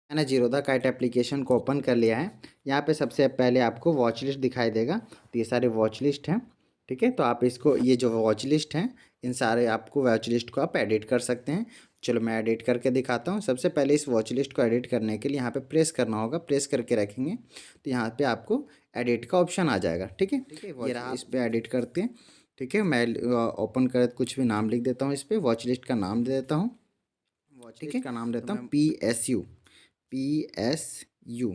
मैंने Zerodha kite application को open कर लिया है। यहाँ पे सबसे पहले आपको वॉच लिस्ट दिखाई देगा, तो ये सारे वॉच लिस्ट हैं। ठीक है, तो आप इसको, ये जो वॉच लिस्ट हैं, इन सारे आपको वॉच लिस्ट को आप एडिट कर सकते हैं। चलो मैं एडिट करके दिखाता हूँ। सबसे पहले इस वॉच लिस्ट को एडिट करने के लिए यहाँ पे प्रेस करना होगा। प्रेस करके रखेंगे तो यहाँ पे आपको एडिट का ऑप्शन आ जाएगा। ठीक है, ये रहा, इस पर एडिट करते हैं। ठीक है, मैं ओपन कर कुछ भी नाम लिख देता हूँ, इस पर वॉच लिस्ट का नाम दे देता हूँ। वॉच लिस्ट का नाम देता हूँ PSU।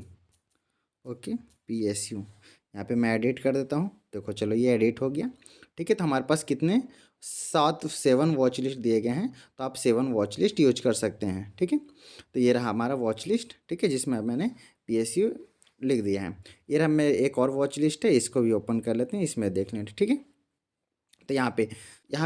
Okay, PSU। यहाँ पे मैं एडिट कर देता हूँ। देखो, चलो ये एडिट हो गया। ठीक है, तो हमारे पास कितने 7 वॉच लिस्ट दिए गए हैं, तो आप 7 वॉच लिस्ट यूज कर सकते हैं। ठीक है, तो ये रहा हमारा वॉच लिस्ट। ठीक है, जिसमें मैंने PSU लिख दिया है। ये रहा, मैं एक और वॉच लिस्ट है, इसको भी ओपन कर लेते हैं, इसमें देख लें। ठीक है, तो यहाँ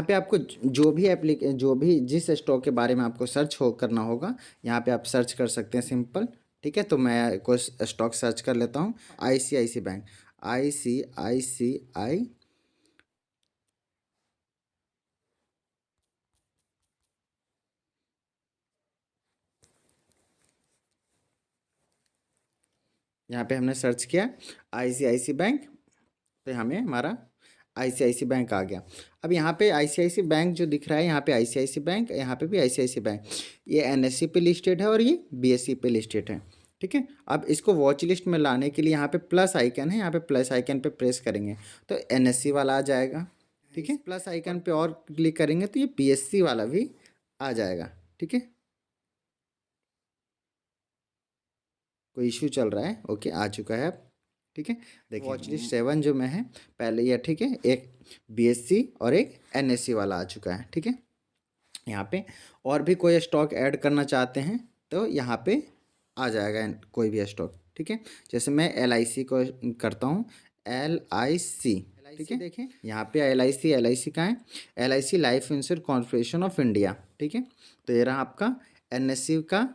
पे आपको जो भी जिस स्टॉक के बारे में आपको सर्च करना होगा, यहाँ पे आप सर्च कर सकते हैं, सिंपल। ठीक है, तो मैं कोई स्टॉक सर्च कर लेता हूँ। ICICI bank, ICICI। यहाँ पे हमने सर्च किया ICICI बैंक, तो हमें हमारा ICICI बैंक आ गया। अब यहाँ पे ICICI बैंक जो दिख रहा है, यहाँ पे ICICI बैंक, यहाँ पे भी ICICI बैंक, ये NSE पे लिस्टेड है और ये BSE पे लिस्टेड है। ठीक है, अब इसको वॉच लिस्ट में लाने के लिए यहाँ पे प्लस आइकन है, यहाँ पे प्लस आइकन पे प्रेस करेंगे तो NSE वाला आ जाएगा। ठीक है, प्लस आइकन पे और क्लिक करेंगे तो ये BSE वाला भी आ जाएगा। ठीक है, कोई इशू चल रहा है, ओके, आ चुका है अब। ठीक है, देखिए वॉच लिस्ट 7 जो में है पहले ये। ठीक है, एक BSE और एक NSE वाला आ चुका है। ठीक है, यहाँ पे और भी कोई स्टॉक ऐड करना चाहते हैं तो यहाँ पे आ जाएगा कोई भी स्टॉक। ठीक है, जैसे मैं LIC को करता हूँ, LIC। ठीक है, देखें यहाँ पे LIC का है, LIC life insurance corporation of India. ठीक है, तो ये रहा आपका NSE का।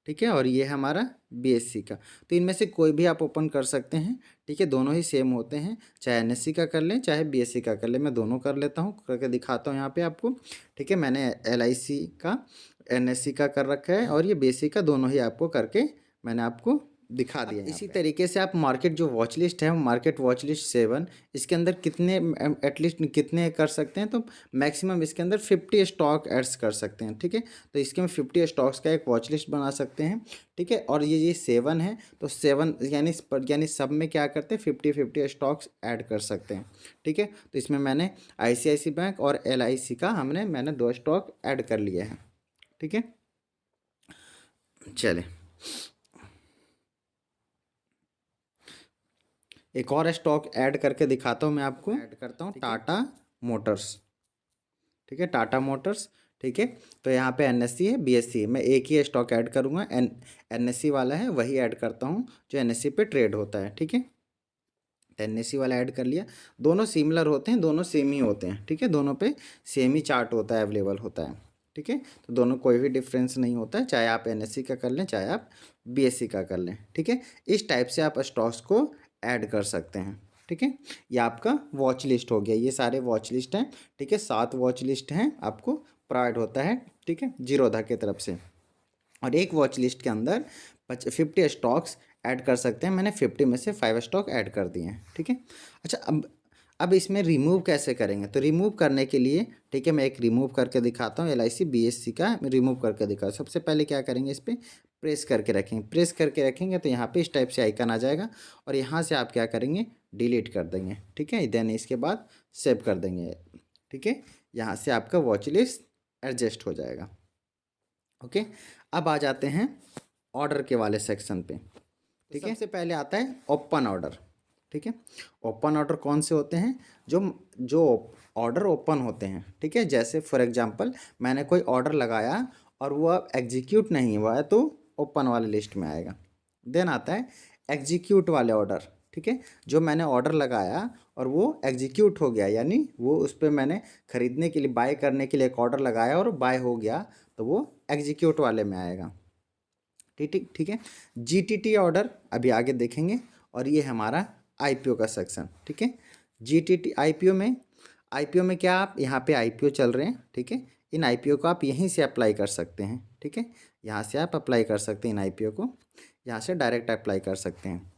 ठीक है, और ये है हमारा BSE का। तो इनमें से कोई भी आप ओपन कर सकते हैं। ठीक है, दोनों ही सेम होते हैं, चाहे NSE का कर लें चाहे BSE का कर लें। मैं दोनों कर लेता हूँ, करके दिखाता हूँ यहाँ पे आपको। ठीक है, मैंने LIC का, NSE का कर रखा है और ये BSE का, दोनों ही आपको करके मैंने आपको दिखा दिया। इसी तरीके से आप मार्केट जो वॉच लिस्ट है, मार्केट वॉच लिस्ट 7, इसके अंदर कितने एटलीस्ट कितने कर सकते हैं, तो मैक्सिमम इसके अंदर 50 स्टॉक एड्स कर सकते हैं। ठीक है, तो इसके में 50 स्टॉक्स का एक वॉच लिस्ट बना सकते हैं। ठीक है, और ये 7 है, तो 7 यानी सब में क्या करते हैं, 50 स्टॉक्स ऐड कर सकते हैं। ठीक है, तो इसमें मैंने ICICI बैंक और LIC का मैंने 2 स्टॉक ऐड कर लिए हैं। ठीक है, चले एक और स्टॉक ऐड करके दिखाता हूँ मैं आपको। ऐड करता हूँ टाटा मोटर्स। ठीक है, टाटा मोटर्स। ठीक है, तो यहाँ पे NSE है, BSE है, मैं एक ही स्टॉक ऐड करूँगा। NSE वाला है, वही ऐड करता हूँ जो NSE पे ट्रेड होता है। ठीक है, तो NSE वाला ऐड कर लिया। दोनों सिमिलर होते हैं, दोनों सेम ही होते हैं। ठीक है, दोनों पे सेम ही चार्ट होता है, अवेलेबल होता है। ठीक है, तो दोनों कोई भी डिफरेंस नहीं होता है, चाहे आप NSE का कर लें चाहे आप BSE का कर लें। ठीक है, इस टाइप से आप स्टॉक्स को ऐड कर सकते हैं। ठीक है, ये आपका वॉच लिस्ट हो गया, ये सारे वॉच लिस्ट हैं। ठीक है, 7 वॉच लिस्ट हैं, आपको प्रोवाइड होता है। ठीक है, जीरोधा की तरफ से। और एक वॉच लिस्ट के अंदर 50 स्टॉक्स ऐड कर सकते हैं। मैंने 50 में से 5 स्टॉक ऐड कर दिए हैं। ठीक है, अच्छा, अब इसमें रिमूव कैसे करेंगे, तो रिमूव करने के लिए, ठीक है, मैं एक रिमूव करके दिखाता हूँ। LIC BSE का रिमूव करके दिखा। सबसे पहले क्या करेंगे, इस पर प्रेस करके रखेंगे। प्रेस करके रखेंगे तो यहाँ पे इस टाइप से आइकन आ जाएगा और यहाँ से आप क्या करेंगे, डिलीट कर देंगे। ठीक है, देन इसके बाद सेव कर देंगे। ठीक है, यहाँ से आपका वॉच लिस्ट एडजस्ट हो जाएगा। ओके, अब आ जाते हैं ऑर्डर के वाले सेक्शन पे। ठीक है, सबसे पहले आता है ओपन ऑर्डर। ठीक है, ओपन ऑर्डर कौन से होते हैं, जो जो ऑर्डर ओपन होते हैं। ठीक है, जैसे फॉर एग्जांपल मैंने कोई ऑर्डर लगाया और वो अब एग्जीक्यूट नहीं हुआ है तो ओपन वाले लिस्ट में आएगा। देन आता है एग्जीक्यूट वाले ऑर्डर। ठीक है, जो मैंने ऑर्डर लगाया और वो एग्जीक्यूट हो गया, यानी वो उस पर मैंने ख़रीदने के लिए, बाय करने के लिए एक ऑर्डर लगाया और बाय हो गया, तो वो एग्जीक्यूट वाले में आएगा। ठीक ठीक ठीक है, GTT ऑर्डर अभी आगे देखेंगे। और ये हमारा IPO का सेक्शन। ठीक है, GTT IPO में क्या, आप यहाँ पे IPO चल रहे हैं। ठीक है, इन आईपीओ को आप यहीं से अप्लाई कर सकते हैं। ठीक है, यहाँ से आप अप्लाई कर सकते हैं इन आईपीओ को, यहाँ से डायरेक्ट अप्लाई कर सकते हैं।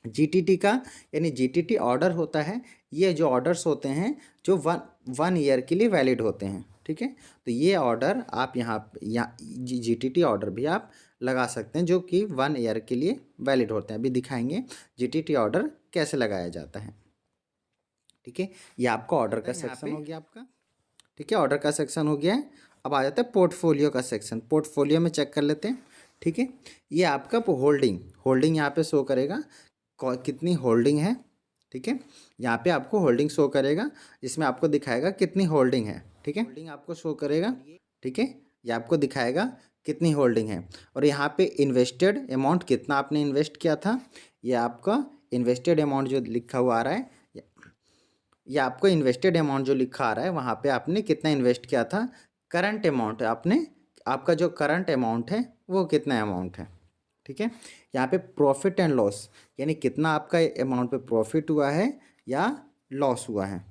जीटीटी का यानी जीटीटी ऑर्डर होता है, ये जो ऑर्डर्स होते हैं जो वन ईयर के लिए वैलिड होते हैं। ठीक है, तो ये ऑर्डर आप यहाँ जीटीटी ऑर्डर भी आप लगा सकते हैं जो कि 1 ईयर के लिए वैलिड होते हैं। अभी दिखाएंगे जीटीटी ऑर्डर कैसे लगाया जाता है। ठीक है, ये आपका ऑर्डर का सेक्शन हो गया आपका। ठीक है, ऑर्डर का सेक्शन हो गया है। अब आ जाता है पोर्टफोलियो का सेक्शन। पोर्टफोलियो में चेक कर लेते हैं। ठीक है, ये आपका होल्डिंग यहाँ पे शो करेगा कितनी होल्डिंग है। ठीक है, यहाँ पे आपको होल्डिंग शो करेगा, जिसमें आपको दिखाएगा कितनी होल्डिंग है। ठीक है, होल्डिंग आपको शो करेगा। ठीक है, ये आपको दिखाएगा कितनी होल्डिंग है। और यहाँ पे इन्वेस्टेड अमाउंट कितना आपने इन्वेस्ट किया था, ये आपका इन्वेस्टेड अमाउंट जो लिखा हुआ आ रहा है, ये आपको इन्वेस्टेड अमाउंट जो लिखा आ रहा है वहाँ पे आपने कितना इन्वेस्ट किया था। करंट अमाउंट आपका जो करंट अमाउंट है वो कितना अमाउंट है। ठीक है, यहाँ पे प्रॉफिट एंड लॉस यानी कितना आपका अमाउंट पे प्रॉफिट हुआ है या लॉस हुआ है,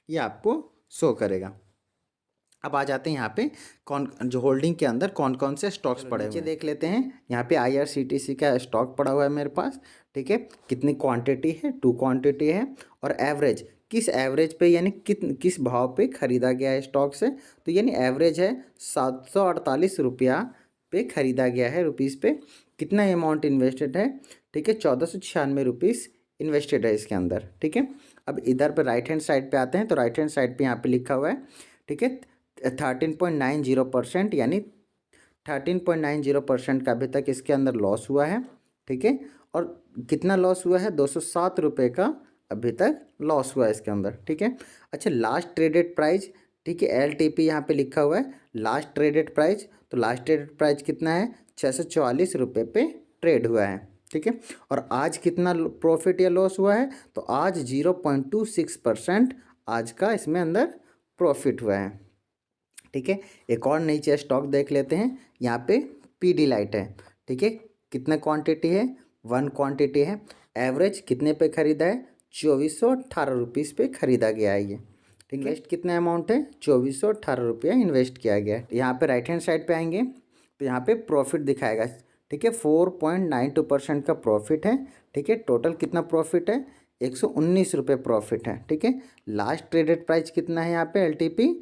ये आपको शो करेगा। अब आ जाते हैं यहाँ पे जो होल्डिंग के अंदर कौन कौन से स्टॉक्स पड़े हुए हैं देख लेते हैं। यहाँ पे IRCTC का स्टॉक पड़ा हुआ है मेरे पास। ठीक है, कितनी क्वांटिटी है, 2 क्वांटिटी है। और एवरेज किस एवरेज पे यानी किस भाव पे खरीदा गया है स्टॉक से, तो यानी एवरेज है 748 रुपया पे खरीदा गया है रुपीज़ पे। कितना अमाउंट इन्वेस्टेड है, ठीक है, 1496 रुपीज़ इन्वेस्टेड है इसके अंदर। ठीक है, अब इधर पे राइट हैंड साइड पे आते हैं, तो राइट हैंड साइड पे यहाँ पे लिखा हुआ है, ठीक है, 13.90% यानी 13.90% का अभी तक इसके अंदर लॉस हुआ है। ठीक है, और कितना लॉस हुआ है, 207 रुपये का अभी तक लॉस हुआ है इसके अंदर। ठीक है, अच्छा लास्ट ट्रेडेड प्राइस, ठीक है, LTP यहाँ पे लिखा हुआ है लास्ट ट्रेडेड प्राइस। तो लास्ट ट्रेडेड प्राइस कितना है, 644 रुपये पे ट्रेड हुआ है। ठीक है, और आज कितना प्रॉफिट या लॉस हुआ है, तो आज 0.26% आज का इसमें अंदर प्रॉफिट हुआ है। ठीक है, एक और नई चीज़ स्टॉक देख लेते हैं। यहाँ पे पीडीलाइट है। ठीक है, कितना क्वांटिटी है, 1 क्वांटिटी है। एवरेज कितने पे खरीदा है, 2418 रुपीज़ पे खरीदा गया है ये। इन्वेस्ट कितना अमाउंट है, 2418 रुपया इन्वेस्ट किया गया है। यहाँ पे राइट हैंड साइड पे आएंगे तो यहाँ पे प्रॉफिट दिखाएगा। ठीक है, 4.92% का प्रॉफिट है। ठीक है, टोटल कितना प्रॉफिट है, 119 रुपये प्रॉफिट है। ठीक है, लास्ट ट्रेडेड प्राइस कितना है यहाँ पे LTP,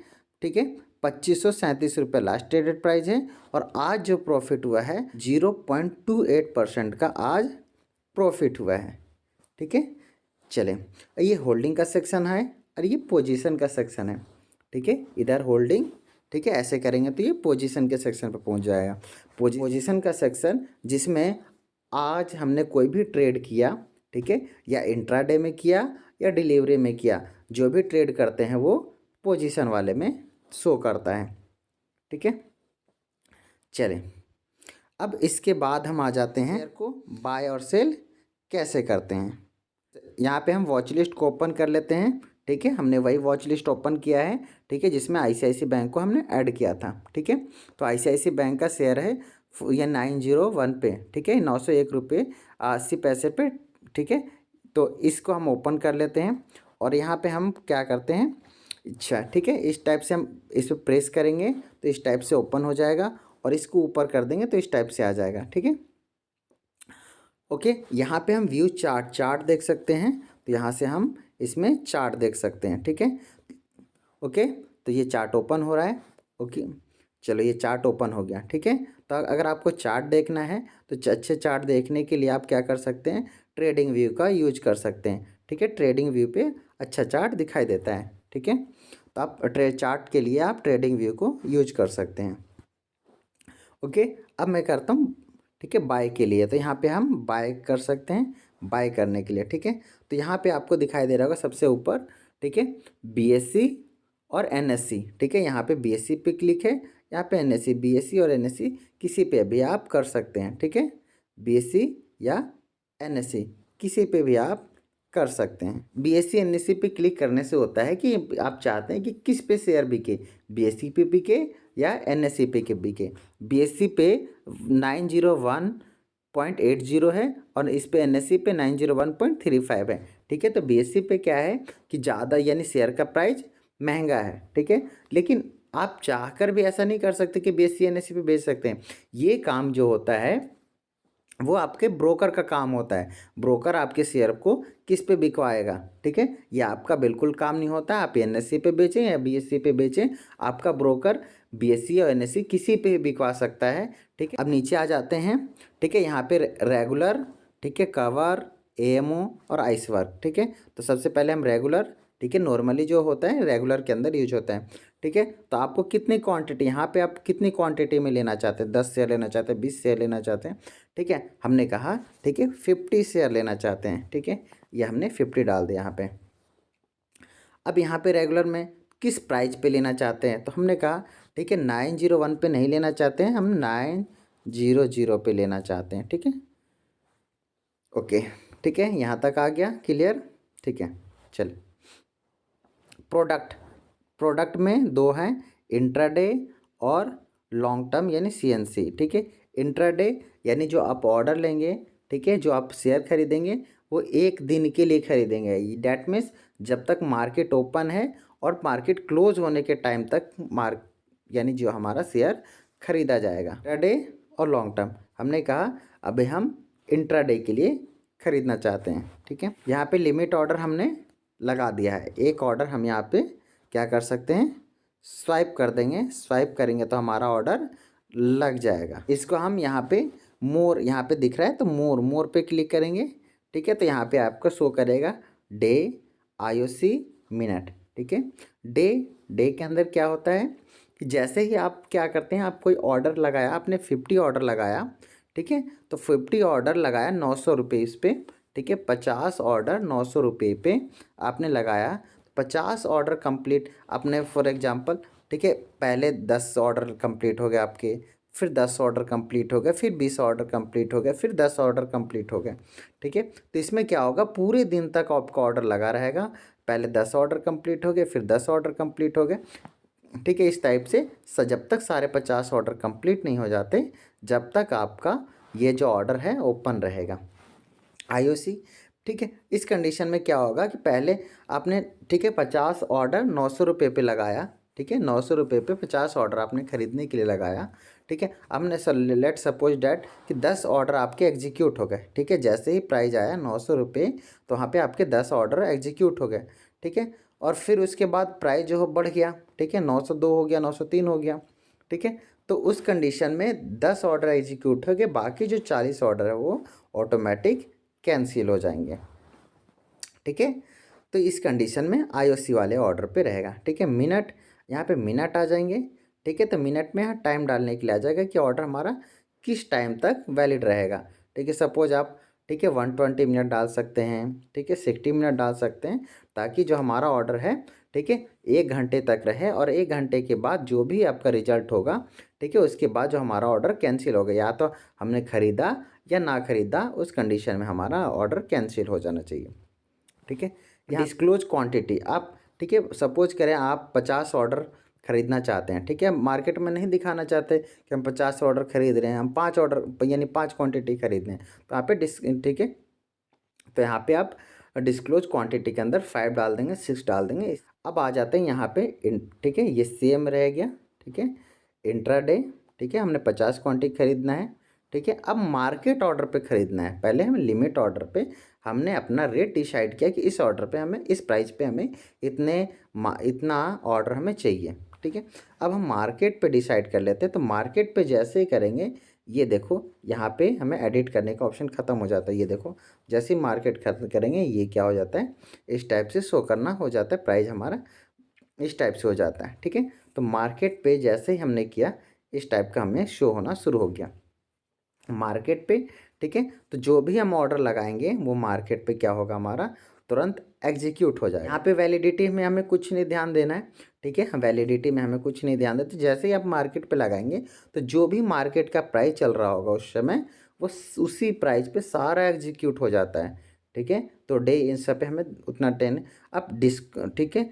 ठीक है, 2537 रुपये लास्ट ट्रेडेड प्राइस है। और आज जो प्रॉफिट हुआ है 0.28% का आज प्रॉफिट हुआ है। ठीक है, चले, ये होल्डिंग का सेक्शन है और ये पोजीशन का सेक्शन है। ठीक है, इधर होल्डिंग, ठीक है, ऐसे करेंगे तो ये पोजीशन के सेक्शन पर पहुंच जाएगा। पोजीशन का सेक्शन जिसमें आज हमने कोई भी ट्रेड किया, ठीक है, या इंट्राडे में किया या डिलीवरी में किया, जो भी ट्रेड करते हैं वो पोजीशन वाले में शो करता है। ठीक है, चलें, अब इसके बाद हम आ जाते हैं शेयर को बाय और सेल कैसे करते हैं। यहाँ पे हम वॉच लिस्ट को ओपन कर लेते हैं। ठीक है, हमने वही वॉच लिस्ट ओपन किया है। ठीक है, जिसमें ICICI बैंक को हमने ऐड किया था। ठीक है, तो ICICI बैंक का शेयर है ये 901 पे। ठीक है, 901 रुपये 80 पैसे पे। ठीक है, तो इसको हम ओपन कर लेते हैं और यहाँ पे हम क्या करते हैं, अच्छा ठीक है, इस टाइप से हम इस पर प्रेस करेंगे तो इस टाइप से ओपन हो जाएगा और इसको ऊपर कर देंगे तो इस टाइप से आ जाएगा। ठीक है, ओके, यहाँ पे हम व्यू चार्ट देख सकते हैं, तो यहाँ से हम इसमें चार्ट देख सकते हैं। ठीक है, ओके, तो ये चार्ट ओपन हो रहा है। ओके, चलो ये चार्ट ओपन हो गया। ठीक है, तो अगर आपको चार्ट देखना है तो अच्छे चार्ट देखने के लिए आप क्या कर सकते हैं, ट्रेडिंग व्यू का यूज कर सकते हैं। ठीक है, ट्रेडिंग व्यू पे अच्छा चार्ट दिखाई देता है। ठीक है, तो आप चार्ट के लिए आप ट्रेडिंग व्यू को यूज कर सकते हैं। ओके, अब मैं करता हूँ, ठीक है, बाय के लिए, तो यहाँ पे हम बाय कर सकते हैं बाय करने के लिए। ठीक है, तो यहाँ पे आपको दिखाई दे रहा होगा सबसे ऊपर, ठीक है, BSE और NSE। ठीक है, यहाँ पे BSE पे क्लिक है, यहाँ पे NSE, BSE और NSE किसी पे भी आप कर सकते हैं। ठीक है, BSE या NSE किसी पे भी आप कर सकते हैं। BSE NSE पे क्लिक करने से होता है कि आप चाहते हैं कि किस पे शेयर बिके, BSE पे बिके या NSE पे के बिके। BSE पे 901.80 है और इस पे NSE पे 901.35 है। ठीक है, तो BSE पे क्या है कि ज़्यादा यानी शेयर का प्राइस महंगा है। ठीक है, लेकिन आप चाहकर भी ऐसा नहीं कर सकते कि BSE NSE पे बेच सकते हैं। ये काम जो होता है वो आपके ब्रोकर का काम होता है। ब्रोकर आपके शेयर को किस पे बिकवाएगा, ठीक है। ये आपका बिल्कुल काम नहीं होता। आप NSE पे बेचें या BSE पे बेचें, आपका ब्रोकर BSE और NSE किसी पे भी बिकवा सकता है, ठीक है। अब नीचे आ जाते हैं, ठीक है। यहाँ पे रेगुलर, ठीक है, कवर, AMO और आइस वर्क, ठीक है। तो सबसे पहले हम रेगुलर, ठीक है, नॉर्मली जो होता है रेगुलर के अंदर यूज होता है, ठीक है। तो आपको कितनी क्वांटिटी, यहाँ पे आप कितनी क्वांटिटी में लेना चाहते हैं, 10 शेयर लेना चाहते हैं, 20 शेयर लेना चाहते हैं, ठीक है। हमने कहा, ठीक है, 50 शेयर लेना चाहते हैं, ठीक है। ये हमने 50 डाल दिया यहाँ पे। अब यहाँ पे रेगुलर में किस प्राइस पे लेना चाहते हैं, तो हमने कहा, ठीक है, 901 पे नहीं लेना चाहते हैं, हम 900 पे लेना चाहते हैं, ठीक है। ओके, ठीक है, यहाँ तक आ गया क्लियर, ठीक है। चलिए, प्रोडक्ट में दो हैं, इंट्राडे और लॉन्ग टर्म यानी CNC, ठीक है। इंट्राडे यानी जो आप ऑर्डर लेंगे, ठीक है, जो आप शेयर खरीदेंगे वो एक दिन के लिए खरीदेंगे। डैट मीन्स जब तक मार्केट ओपन है और मार्केट क्लोज होने के टाइम तक यानी जो हमारा शेयर खरीदा जाएगा। इंट्राडे और लॉन्ग टर्म, हमने कहा अभी हम इंट्राडे के लिए खरीदना चाहते हैं, ठीक है। यहाँ पे लिमिट ऑर्डर हमने लगा दिया है। एक ऑर्डर हम यहाँ पे क्या कर सकते हैं, स्वाइप कर देंगे। स्वाइप करेंगे तो हमारा ऑर्डर लग जाएगा। इसको हम यहाँ पे मोर, यहाँ पे दिख रहा है तो मोर पे क्लिक करेंगे, ठीक है। तो यहाँ पे आपको शो करेगा डे, IOC, मिनट, ठीक है। डे के अंदर क्या होता है कि जैसे ही आप क्या करते हैं, आप कोई ऑर्डर लगाया, आपने 50 ऑर्डर लगाया, ठीक है। तो 50 ऑर्डर लगाया 900 रुपये इस पर, ठीक है। 50 ऑर्डर 900 रुपये पे आपने लगाया। 50 ऑर्डर कंप्लीट आपने, फॉर एग्जांपल, ठीक है, पहले 10 ऑर्डर कंप्लीट हो गए आपके, फिर 10 ऑर्डर कंप्लीट हो गए, फिर 20 ऑर्डर कंप्लीट हो गए, फिर 10 ऑर्डर कंप्लीट हो गए, ठीक है। तो इसमें क्या होगा, पूरे दिन तक आपका ऑर्डर लगा रहेगा। पहले 10 ऑर्डर कंप्लीट हो गए, फिर 10 ऑर्डर कंप्लीट हो गए, ठीक है। इस टाइप से जब तक सारे 50 ऑर्डर कंप्लीट नहीं हो जाते, जब तक आपका ये जो ऑर्डर है ओपन रहेगा। IOC, ठीक है। इस कंडीशन में क्या होगा कि पहले आपने, ठीक है, 50 ऑर्डर 900 रुपये पे लगाया, ठीक है। 900 रुपये पे 50 ऑर्डर आपने खरीदने के लिए लगाया, ठीक है। हमने लेट सपोज डैट कि 10 ऑर्डर आपके एग्जीक्यूट हो गए, ठीक है। जैसे ही प्राइस आया 900 रुपये, तो वहाँ पे आपके 10 ऑर्डर एग्जीक्यूट हो गए, ठीक है। और फिर उसके बाद प्राइस जो है बढ़ गया, ठीक है, 902 हो गया, 903 हो गया, ठीक है। तो उस कंडीशन में 10 ऑर्डर एग्जीक्यूट हो गए, बाकी जो 40 ऑर्डर है वो ऑटोमेटिक कैंसिल हो जाएंगे, ठीक है। तो इस कंडीशन में IOC वाले ऑर्डर पे रहेगा, ठीक है। मिनट, यहाँ पे मिनट आ जाएंगे, ठीक है। तो मिनट में यहाँ टाइम डालने के लिए आ जाएगा कि ऑर्डर हमारा किस टाइम तक वैलिड रहेगा, ठीक है। सपोज आप, ठीक है, 120 मिनट डाल सकते हैं, ठीक है, 60 मिनट डाल सकते हैं, ताकि जो हमारा ऑर्डर है, ठीक है, 1 घंटे तक रहे। और 1 घंटे के बाद जो भी आपका रिजल्ट होगा, ठीक है, उसके बाद जो हमारा ऑर्डर कैंसिल हो गया, या तो हमने ख़रीदा या ना ख़रीदा, उस कंडीशन में हमारा ऑर्डर कैंसिल हो जाना चाहिए, ठीक है। यहाँ डिस्क्लोज क्वांटिटी आप, ठीक है, सपोज करें आप 50 ऑर्डर खरीदना चाहते हैं, ठीक है। मार्केट में नहीं दिखाना चाहते कि हम 50 ऑर्डर खरीद रहे हैं, हम 5 ऑर्डर यानी 5 क्वांटिटी खरीद रहे हैं, तो यहाँ पे ठीक है, तो यहाँ पे आप डिस्क्लोज क्वांटिटी के अंदर 5 डाल देंगे, 6 डाल देंगे। अब आ जाते हैं यहाँ पे, ठीक है, ये सेम रह गया, ठीक है। इंट्राडे, ठीक है, हमने 50 क्वांटिटी खरीदना है, ठीक है। अब मार्केट ऑर्डर पे ख़रीदना है। पहले हमें लिमिट ऑर्डर पे हमने अपना रेट डिसाइड किया कि इस ऑर्डर पे हमें, इस प्राइस पे हमें इतना ऑर्डर हमें चाहिए, ठीक है। अब हम मार्केट पे डिसाइड कर लेते हैं। तो मार्केट पे जैसे ही करेंगे, ये देखो यहाँ पे हमें एडिट करने का ऑप्शन ख़त्म हो जाता है। ये देखो, जैसे ही मार्केट खत्म करेंगे, ये क्या हो जाता है, इस टाइप से शो करना हो जाता है, प्राइस हमारा इस टाइप से हो जाता है, ठीक है। तो मार्केट पे जैसे ही हमने किया, इस टाइप का हमें शो होना शुरू हो गया मार्केट पे, ठीक है। तो जो भी हम ऑर्डर लगाएंगे वो मार्केट पे क्या होगा, हमारा तुरंत एग्जीक्यूट हो जाएगा। यहाँ पे वैलिडिटी में हमें कुछ नहीं ध्यान देना है, ठीक है। वैलिडिटी में हमें कुछ नहीं ध्यान देते। तो जैसे ही आप मार्केट पे लगाएंगे, तो जो भी मार्केट का प्राइस चल रहा होगा उस समय, वो उसी प्राइस पे सारा एग्जीक्यूट हो जाता है, ठीक है। तो डे इन सब पे हमें उतना अब ठीक है,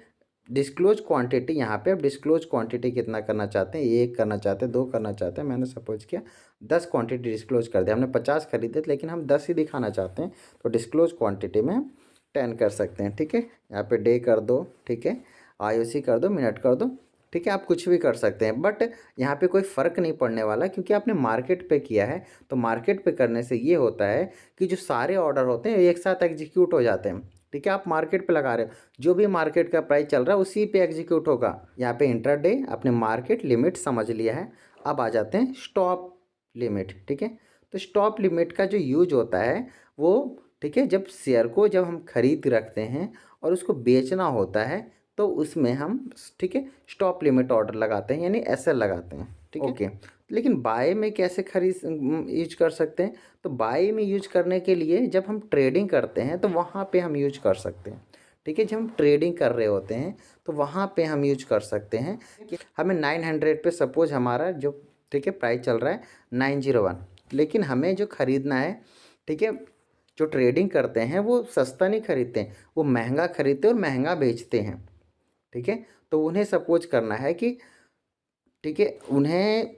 डिस्क्लोज क्वांटिटी, यहाँ पे अब डिस्क्लोज क्वांटिटी कितना करना चाहते हैं, 1 करना चाहते हैं, 2 करना चाहते हैं। मैंने सपोज किया 10 क्वांटिटी डिस्क्लोज कर दिया। हमने 50 खरीदे थे, लेकिन हम 10 ही दिखाना चाहते हैं, तो डिस्क्लोज क्वांटिटी में 10 कर सकते हैं, ठीक है। यहाँ पे डे कर दो, ठीक है, IOC कर दो, मिनट कर दो, ठीक है, आप कुछ भी कर सकते हैं, बट यहाँ पे कोई फ़र्क नहीं पड़ने वाला क्योंकि आपने मार्केट पे किया है। तो मार्केट पे करने से ये होता है कि जो सारे ऑर्डर होते हैं एक साथ एग्जीक्यूट हो जाते हैं। ठीक है, आप मार्केट पे लगा रहे हो, जो भी मार्केट का प्राइस चल रहा है उसी पे एग्जीक्यूट होगा। यहाँ पे इंट्राडे आपने मार्केट लिमिट समझ लिया है। अब आ जाते हैं स्टॉप लिमिट। ठीक है, तो स्टॉप लिमिट का जो यूज होता है वो, ठीक है, जब शेयर को जब हम खरीद रखते हैं और उसको बेचना होता है तो उसमें हम, ठीक है, स्टॉप लिमिट ऑर्डर लगाते हैं यानी एसएल लगाते हैं। ठीक है, ओके। लेकिन बाय में कैसे खरीद यूज कर सकते हैं? तो बाय में यूज करने के लिए जब हम ट्रेडिंग करते हैं तो वहाँ पे हम यूज कर सकते हैं। ठीक है, जब हम ट्रेडिंग कर रहे होते हैं तो वहाँ पे हम यूज कर सकते हैं कि हमें 900 पे सपोज हमारा जो, ठीक है, प्राइस चल रहा है 901, लेकिन हमें जो ख़रीदना है, ठीक है, जो ट्रेडिंग करते हैं वो सस्ता नहीं खरीदते हैं, वो महंगा खरीदते हैं और महंगा बेचते हैं। ठीक है, तो उन्हें सपोज करना है कि, ठीक है, उन्हें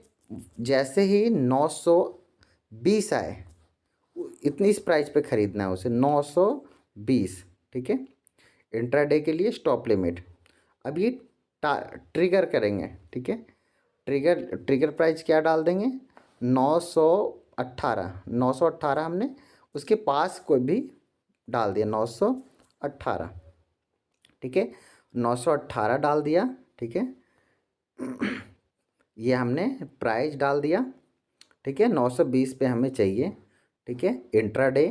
जैसे ही 920 आए, इतनी इस प्राइस पे ख़रीदना है उसे 920। ठीक है, इंट्राडे के लिए स्टॉप लिमिट। अब ये ट्रिगर करेंगे। ठीक है, ट्रिगर प्राइस क्या डाल देंगे? 918। 918 हमने उसके पास कोई भी डाल दिया 918। ठीक है, 918 डाल दिया। ठीक है, ये हमने प्राइस डाल दिया। ठीक है, 920 पे हमें चाहिए। ठीक है, इंट्राडे।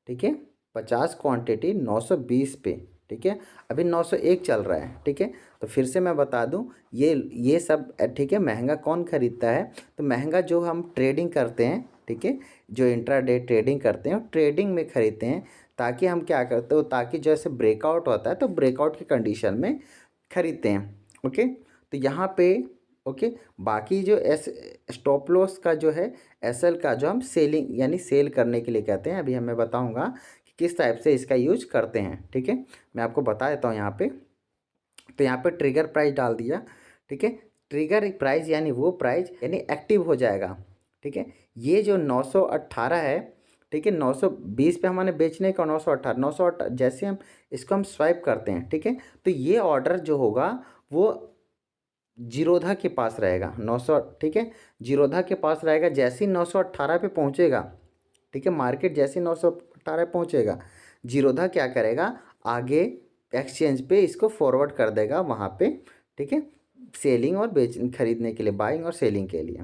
ठीक है, 50 क्वांटिटी 920 पे। ठीक है, अभी 901 चल रहा है। ठीक है, तो फिर से मैं बता दूं, ये सब, ठीक है, महंगा कौन खरीदता है? तो महंगा जो हम ट्रेडिंग करते हैं, ठीक है, जो इंट्राडे ट्रेडिंग करते हैं, ट्रेडिंग में खरीदते हैं, ताकि हम क्या करते हो, ताकि जैसे ब्रेकआउट होता है तो ब्रेकआउट की कंडीशन में खरीदते हैं। ओके, तो यहाँ पे, ओके, बाकी जो स्टॉप लॉस का जो है, एसएल का जो हम सेलिंग यानी सेल करने के लिए कहते हैं, अभी हमें बताऊंगा कि किस टाइप से इसका यूज करते हैं। ठीक है, मैं आपको बता देता हूँ यहाँ पे। तो यहाँ पे ट्रिगर प्राइस डाल दिया। ठीक है, ट्रिगर प्राइस यानी वो प्राइस यानी एक्टिव हो जाएगा। ठीक है, ये जो 918 है, ठीक है, 920 पे हमारे बेचने का 918, 918 जैसे हम इसको हम स्वाइप करते हैं, ठीक है, तो ये ऑर्डर जो होगा वो जीरोधा के पास रहेगा 900। ठीक है, जीरोधा के पास रहेगा। जैसे ही 918 पे पहुंचेगा, ठीक है, मार्केट जैसे ही 918 पहुंचेगा, जीरोधा क्या करेगा, आगे एक्सचेंज पे इसको फॉरवर्ड कर देगा वहाँ पे। ठीक है, सेलिंग और बेच खरीदने के लिए, बाइंग और सेलिंग के लिए।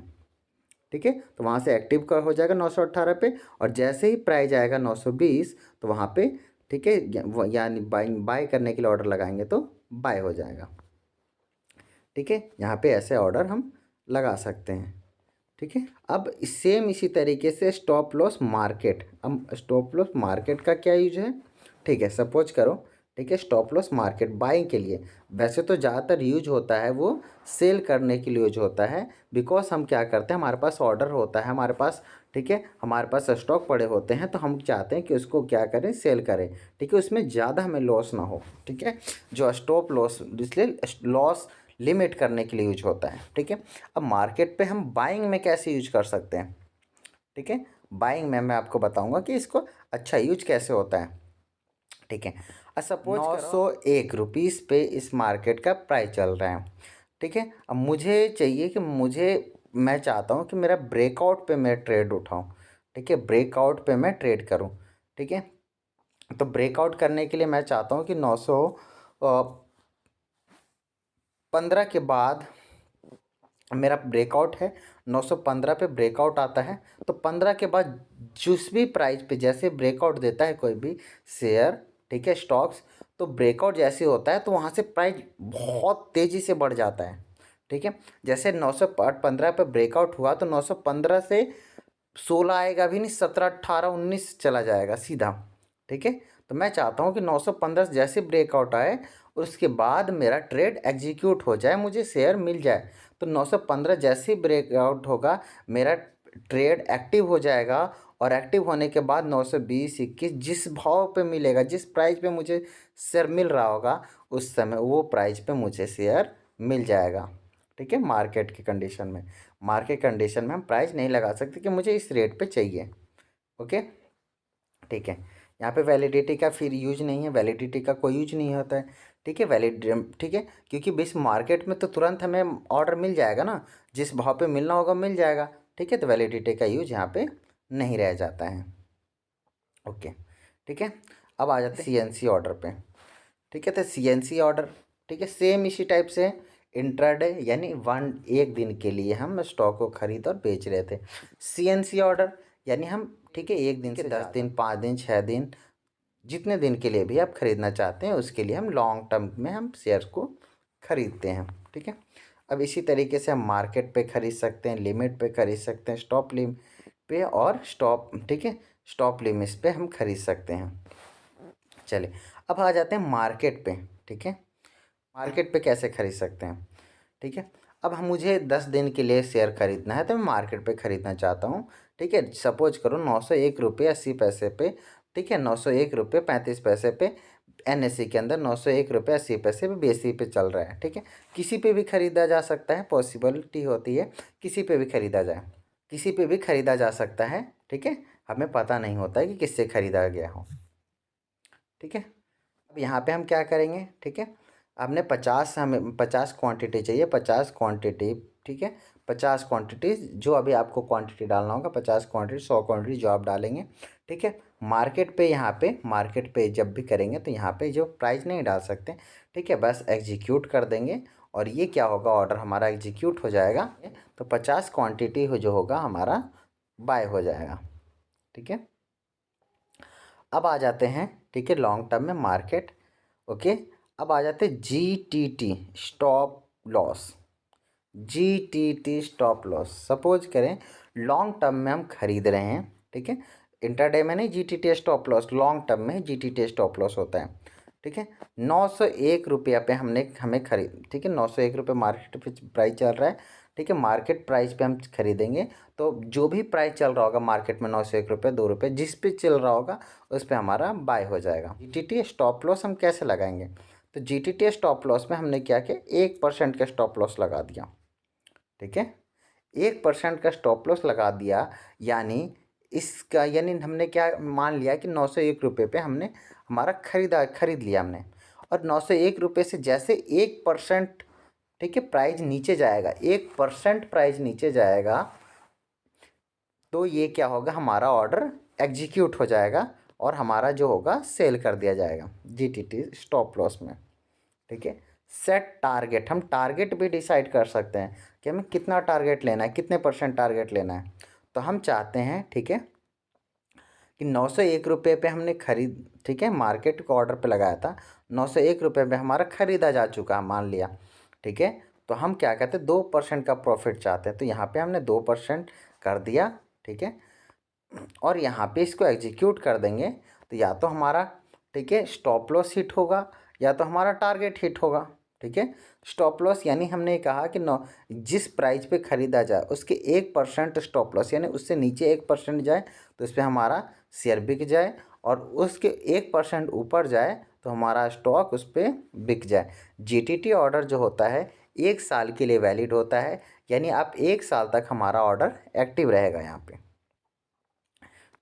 ठीक है, तो वहाँ से एक्टिव का हो जाएगा 918 पे, और जैसे ही प्राइस आएगा 920 तो वहाँ पे, ठीक है, यानी बाय करने के लिए ऑर्डर लगाएंगे तो बाय हो जाएगा। ठीक है, यहाँ पे ऐसे ऑर्डर हम लगा सकते हैं। ठीक है, अब सेम इसी तरीके से स्टॉप लॉस मार्केट। अब स्टॉप लॉस मार्केट का क्या यूज है? ठीक है, सपोज करो, ठीक है, स्टॉप लॉस मार्केट बाइंग के लिए, वैसे तो ज़्यादातर यूज होता है वो सेल करने के लिए यूज होता है। बिकॉज हम क्या करते हैं, हमारे पास ऑर्डर होता है, हमारे पास, ठीक है, हमारे पास स्टॉक पड़े होते हैं, तो हम चाहते हैं कि उसको क्या करें, सेल करें। ठीक है, उसमें ज़्यादा हमें लॉस ना हो। ठीक है, जो स्टॉप लॉस, इसलिए लॉस लिमिट करने के लिए यूज होता है। ठीक है, अब मार्केट पे हम बाइंग में कैसे यूज कर सकते हैं? ठीक है, बाइंग में मैं आपको बताऊंगा कि इसको अच्छा यूज कैसे होता है। ठीक है, सपोज 901 रुपीज़ पे इस मार्केट का प्राइस चल रहा है। ठीक है, अब मुझे चाहिए कि मैं चाहता हूँ कि मेरा ब्रेकआउट पे मैं ट्रेड उठाऊँ। ठीक है, ब्रेकआउट पे मैं ट्रेड करूँ। ठीक है, तो ब्रेकआउट करने के लिए मैं चाहता हूँ कि 915 के बाद मेरा ब्रेकआउट है। 915 पे ब्रेकआउट आता है, तो 15 के बाद जिस भी प्राइस पे जैसे ब्रेकआउट देता है कोई भी शेयर, ठीक है, स्टॉक्स, तो ब्रेकआउट जैसे होता है तो वहाँ से प्राइस बहुत तेज़ी से बढ़ जाता है। ठीक है, जैसे 915 पे ब्रेकआउट हुआ तो 915 से 16 आएगा भी नहीं, 17, 18, 19 चला जाएगा सीधा। ठीक है, तो मैं चाहता हूँ कि 915 जैसे ब्रेकआउट आए और उसके बाद मेरा ट्रेड एग्जीक्यूट हो जाए, मुझे शेयर मिल जाए। तो 915 जैसे ही ब्रेकआउट होगा मेरा ट्रेड एक्टिव हो जाएगा, और एक्टिव होने के बाद 920, 21 जिस भाव पे मिलेगा, जिस प्राइस पे मुझे शेयर मिल रहा होगा, उस समय वो प्राइस पे मुझे शेयर मिल जाएगा। ठीक है, मार्केट की कंडीशन में, मार्केट कंडीशन में हम प्राइस नहीं लगा सकते कि मुझे इस रेट पे चाहिए। ओके, ठीक है, यहाँ पे वैलिडिटी का फिर यूज नहीं है, वैलिडिटी का कोई यूज नहीं होता है। ठीक है, ठीक है, क्योंकि बीस मार्केट में तो तुरंत हमें ऑर्डर मिल जाएगा ना, जिस भाव पे मिलना होगा मिल जाएगा। ठीक है, तो वैलिडिटी का यूज यहाँ पे नहीं रह जाता है। ओके, ठीक है। अब आ जाते हैं CNC ऑर्डर पे। ठीक है, तो CNC ऑर्डर, ठीक है, सेम इसी टाइप से इंट्राडे यानी एक दिन के लिए हम स्टॉक को खरीद और बेच रहे थे। CNC ऑर्डर यानी हम, ठीक है, एक दिन से 10 दिन, 5 दिन, 6 दिन, जितने दिन के लिए भी आप खरीदना चाहते हैं उसके लिए हम लॉन्ग टर्म में हम शेयर को खरीदते हैं। ठीक है, अब इसी तरीके से हम मार्केट पे खरीद सकते हैं, लिमिट पे खरीद सकते हैं, स्टॉप लिमिट पे और स्टॉप, ठीक है, स्टॉप लिमिट्स पे हम खरीद सकते हैं। चलिए, अब आ जाते हैं मार्केट पे। ठीक है, मार्केट पे कैसे खरीद सकते हैं। ठीक है, अब हम मुझे 10 दिन के लिए शेयर खरीदना है तो मैं मार्केट पे खरीदना चाहता हूँ। ठीक है, सपोज करो 901 रुपये 80 पैसे पे, ठीक है, 901 रुपये 35 पैसे पे NSE के अंदर 901 रुपये 80 पैसे पे BSE पे चल रहा है। ठीक है, किसी पे भी खरीदा जा सकता है, पॉसिबिलिटी होती है किसी पे भी खरीदा जाए, किसी पे भी खरीदा जा सकता है। ठीक है, हमें पता नहीं होता है कि किससे खरीदा गया हो। ठीक है, अब यहाँ पे हम क्या करेंगे। ठीक है, हमने 50, हमें 50 क्वांटिटी चाहिए, 50 क्वांटिटी। ठीक है, 50 क्वांटिटी, जो अभी आपको क्वांटिटी डालना होगा, 50 क्वांटिटी, 100 क्वांटिटी जो आप डालेंगे। ठीक है, मार्केट पे, यहाँ पे मार्केट पे जब भी करेंगे तो यहाँ पे जो प्राइस नहीं डाल सकते। ठीक है, बस एग्जीक्यूट कर देंगे और ये क्या होगा, ऑर्डर हमारा एग्जीक्यूट हो जाएगा। तो 50 क्वान्टिटी जो होगा हमारा बाय हो जाएगा। ठीक है, अब आ जाते हैं, ठीक है, लॉन्ग टर्म में मार्केट। ओके, अब आ जाते हैं GTT stop loss. GTT stop loss, suppose करें लॉन्ग टर्म में हम खरीद रहे हैं। ठीक है, इंटरडे में नहीं, GTT stop loss long term में GTT स्टॉप लॉस होता है। ठीक है, 901 रुपया पे हमें खरीद, ठीक है, 901 रुपये मार्केट पे प्राइस चल रहा है। ठीक है, मार्केट प्राइस पे हम खरीदेंगे तो जो भी प्राइस चल रहा होगा मार्केट में, 901 रुपये, 2 रुपये, जिस पे चल रहा होगा उस पर हमारा बाय हो जाएगा। GTT स्टॉप लॉस हम कैसे लगाएंगे, तो GTT स्टॉप लॉस में हमने क्या किया, 1% का स्टॉप लॉस लगा दिया। ठीक है, 1% का स्टॉप लॉस लगा दिया, यानी इसका, यानी हमने क्या मान लिया कि 901 रुपये पे हमने हमारा खरीद लिया हमने, और 901 रुपये से जैसे 1%, ठीक है, प्राइस नीचे जाएगा, 1% प्राइस नीचे जाएगा, तो ये क्या होगा, हमारा ऑर्डर एग्जीक्यूट हो जाएगा और हमारा जो होगा सेल कर दिया जाएगा GTT स्टॉप लॉस में। ठीक है, सेट टारगेट, हम टारगेट भी डिसाइड कर सकते हैं कि हमें कितना टारगेट लेना है, कितने % टारगेट लेना है। तो हम चाहते हैं, ठीक है, कि 901 रुपये पे हमने खरीद, ठीक है, मार्केट को ऑर्डर पे लगाया था, 901 रुपये पे हमारा ख़रीदा जा चुका है मान लिया। ठीक है, तो हम क्या कहते हैं, 2% का प्रॉफिट चाहते हैं, तो यहाँ पे हमने 2% कर दिया। ठीक है, और यहाँ पे इसको एग्जीक्यूट कर देंगे तो या तो हमारा, ठीक है, स्टॉप लॉस हिट होगा या तो हमारा टारगेट हिट होगा। ठीक है, स्टॉप लॉस यानी हमने कहा कि जिस प्राइस पे ख़रीदा जाए उसके 1% स्टॉप लॉस, यानी उससे नीचे 1% जाए तो इस पर हमारा शेयर बिक जाए, और उसके 1% ऊपर जाए तो हमारा स्टॉक उस पर बिक जाए। GTT ऑर्डर जो होता है 1 साल के लिए वैलिड होता है, यानी आप 1 साल तक हमारा ऑर्डर एक्टिव रहेगा यहाँ पे।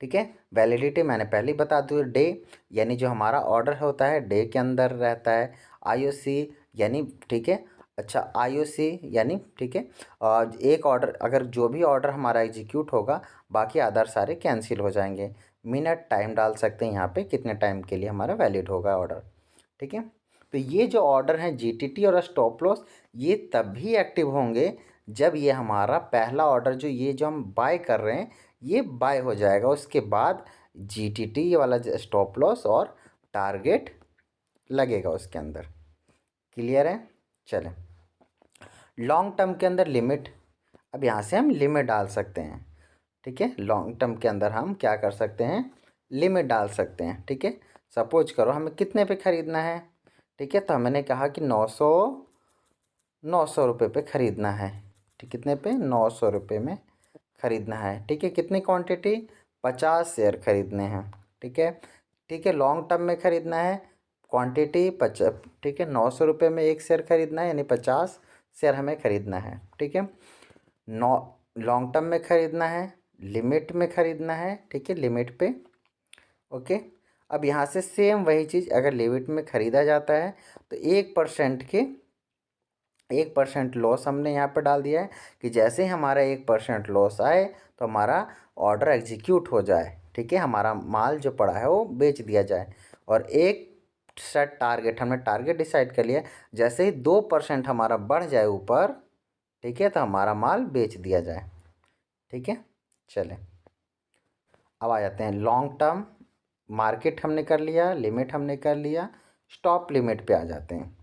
ठीक है, वैलिडिटी मैंने पहले ही बता दी, डे, यानी जो हमारा ऑर्डर होता है डे के अंदर रहता है। IOC यानी, ठीक है, अच्छा, IOC यानी, ठीक है, और एक ऑर्डर, अगर जो भी ऑर्डर हमारा एग्जीक्यूट होगा बाकी अदर सारे कैंसिल हो जाएंगे। मिनट टाइम डाल सकते हैं यहाँ पे, कितने टाइम के लिए हमारा वैलिड होगा ऑर्डर। ठीक है, तो ये जो ऑर्डर हैं GTT और स्टॉप लॉस, ये तभी एक्टिव होंगे जब ये हमारा पहला ऑर्डर, जो ये जो हम बाय कर रहे हैं, ये बाय हो जाएगा। उसके बाद GTT वाला स्टॉप लॉस और टारगेट लगेगा उसके अंदर। क्लियर है, चलें। लॉन्ग टर्म के अंदर लिमिट, अब यहाँ से हम लिमिट डाल सकते हैं। ठीक है, लॉन्ग टर्म के अंदर हम क्या कर सकते हैं, लिमिट डाल सकते हैं। ठीक है, सपोज करो हमें कितने पे ख़रीदना है। ठीक है, तो मैंने कहा कि 900 रुपये पे ख़रीदना है। ठीक, कितने पे, 900 रुपये में ख़रीदना है। ठीक है, कितनी क्वांटिटी, 50 शेयर ख़रीदने हैं। ठीक है, ठीक है, लॉन्ग टर्म में ख़रीदना है, क्वांटिटी 50, ठीक है, 900 रुपये में 1 शेयर ख़रीदना है, यानी 50 शेयर हमें ख़रीदना है। ठीक है, नौ लॉन्ग टर्म में ख़रीदना है, लिमिट में ख़रीदना है। ठीक है, लिमिट पे। ओके, अब यहाँ से सेम वही चीज़ अगर लिमिट में ख़रीदा जाता है तो 1% लॉस हमने यहाँ पर डाल दिया है कि जैसे ही हमारा 1% लॉस आए तो हमारा ऑर्डर एग्जीक्यूट हो जाए, ठीक है, हमारा माल जो पड़ा है वो बेच दिया जाए। और एक सेट टारगेट, हमने टारगेट डिसाइड कर लिया, जैसे ही 2% हमारा बढ़ जाए ऊपर, ठीक है, तो हमारा माल बेच दिया जाए। ठीक है, चलें अब आ जाते हैं लॉन्ग टर्म। मार्केट हमने कर लिया, लिमिट हमने कर लिया, स्टॉप लिमिट पे आ जाते हैं।